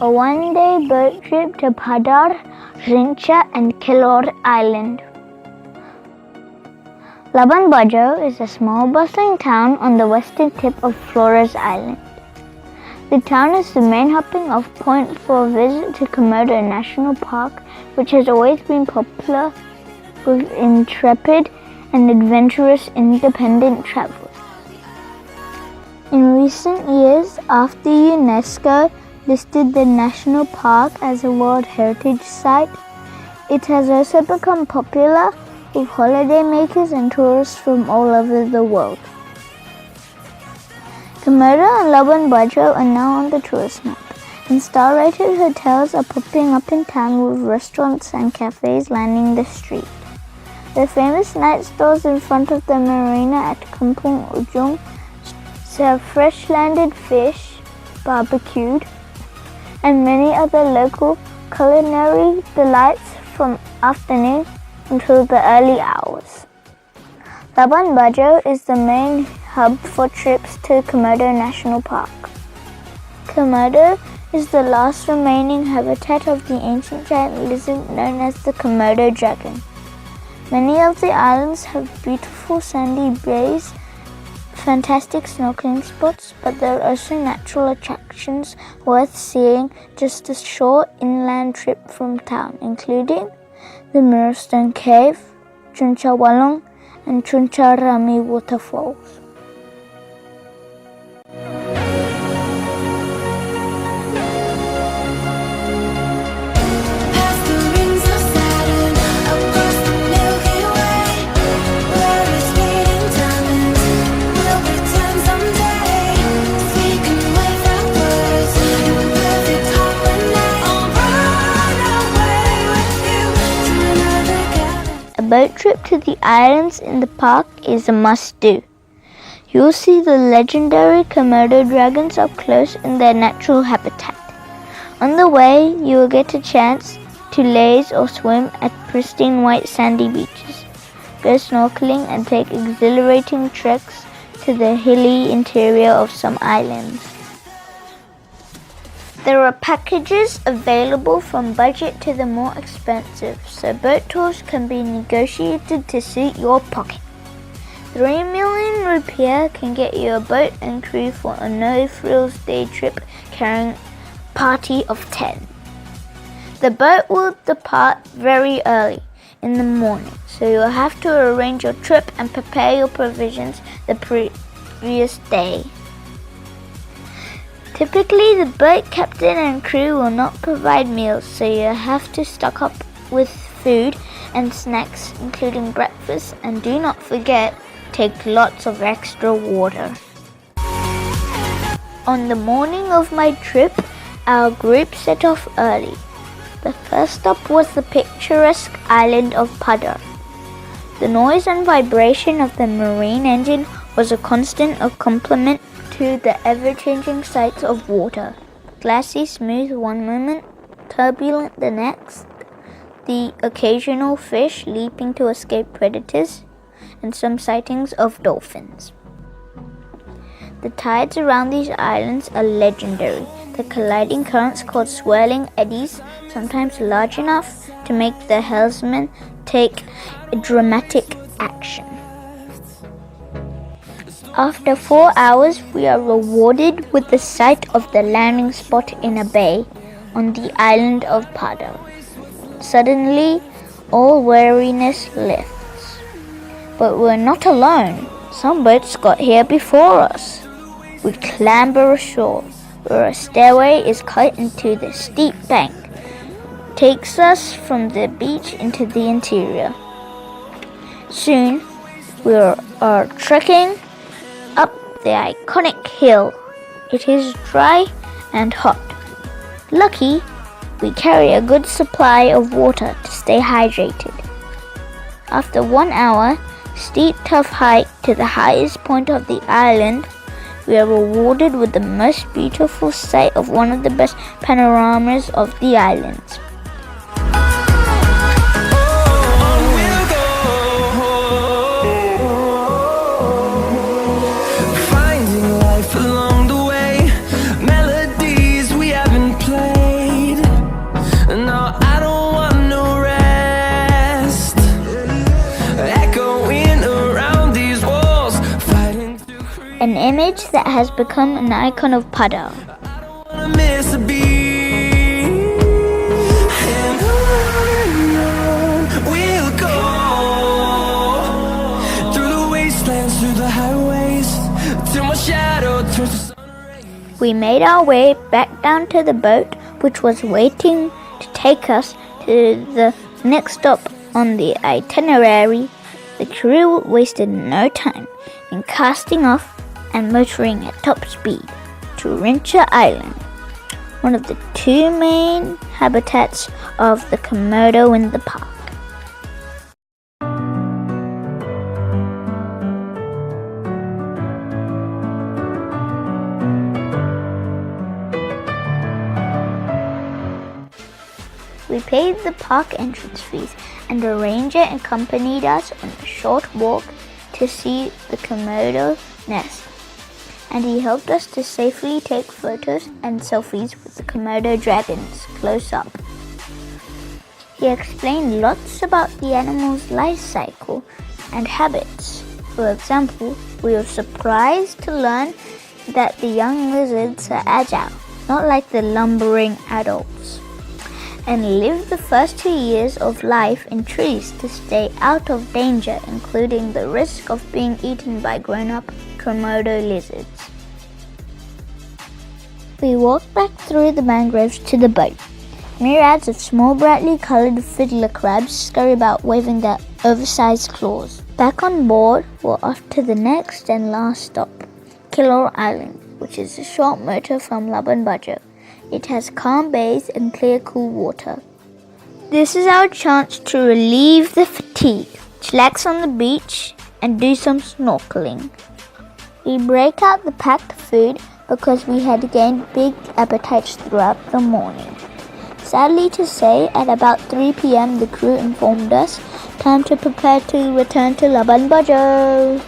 a one-day boat trip to Padar, RINCA and Kelor Island. Labuan Bajo is a small bustling town on the western tip of Flores Island. The town is the main hopping-off point for a visit to Komodo National Park, which has always been popular with intrepid and adventurous independent travelers. In recent years, after UNESCO listed the national park as a World Heritage Site, it has also become popular with holidaymakers and tourists from all over the world. Komodo and Labuan Bajo are now on the tourist map, and star-rated hotels are popping up in town with restaurants and cafes lining the street. The famous night stores in front of the marina at Kampung Ujung serve fresh landed fish, barbecued, and many other local culinary delights from afternoon until the early hours. Labuan Bajo is the main hub for trips to Komodo National Park. Komodo is the last remaining habitat of the ancient giant lizard known as the Komodo dragon. Many of the islands have beautiful sandy bays, fantastic snorkeling spots, but there are also natural attractions worth seeing just a short inland trip from town, including the Mirrorstone Cave, Chuncha Walong, and Chuncha Rami waterfalls. A boat trip to the islands in the park is a must-do. You'll see the legendary Komodo dragons up close in their natural habitat. On the way, you will get a chance to laze or swim at pristine white sandy beaches, go snorkeling and take exhilarating treks to the hilly interior of some islands. There are packages available from budget to the more expensive, so boat tours can be negotiated to suit your pocket. 3 million rupiah can get you a boat and crew for a no-frills day trip carrying a party of 10. The boat will depart very early in the morning, so you'll have to arrange your trip and prepare your provisions the previous day. Typically, the boat captain and crew will not provide meals, so you have to stock up with food and snacks, including breakfast, and do not forget, take lots of extra water. On the morning of my trip, our group set off early. The first stop was the picturesque island of Padar. The noise and vibration of the marine engine was a constant accompaniment to the ever-changing sights of water. Glassy smooth one moment, turbulent the next, the occasional fish leaping to escape predators, and some sightings of dolphins. The tides around these islands are legendary. The colliding currents cause swirling eddies, sometimes large enough to make the helmsman take dramatic action. After 4 hours, we are rewarded with the sight of the landing spot in a bay on the island of Padar. Suddenly, all weariness lifts. But we're not alone. Some boats got here before us. We clamber ashore, where a stairway is cut into the steep bank. Takes us from the beach into the interior. Soon, we are trekking up the iconic hill. It is dry and hot. Lucky, we carry a good supply of water to stay hydrated. After 1 hour, steep tough hike to the highest point of the island, we are rewarded with the most beautiful sight of one of the best panoramas of the islands. Finding life along the way, melodies we haven't played. an image that has become an icon of Padar. Miss a beat, and on we'll go through the wastelands, through the highways, till my shadow turns to sun rays. We made our way back down to the boat, which was waiting to take us to the next stop on the itinerary. The crew wasted no time in casting off and motoring at top speed to RINCA Island, one of the two main habitats of the Komodo in the park. We paid the park entrance fees, and the ranger accompanied us on a short walk to see the Komodo nest, and he helped us to safely take photos and selfies with the Komodo dragons close up. He explained lots about the animal's life cycle and habits. For example, we were surprised to learn that the young lizards are agile, not like the lumbering adults, and live the first 2 years of life in trees to stay out of danger, including the risk of being eaten by grown-up Komodo lizards. We walked back through the mangroves to the boat. Myriads of small brightly colored fiddler crabs scurry about waving their oversized claws. Back on board, we're off to the next and last stop, Kelor Island, which is a short motor from Labuan Bajo. It has calm bays and clear, cool water. This is our chance to relieve the fatigue, chillax on the beach, and do some snorkeling. We break out the packed food because we had gained big appetites throughout the morning. Sadly to say, at about 3 p.m. the crew informed us time to prepare to return to Labuan Bajo.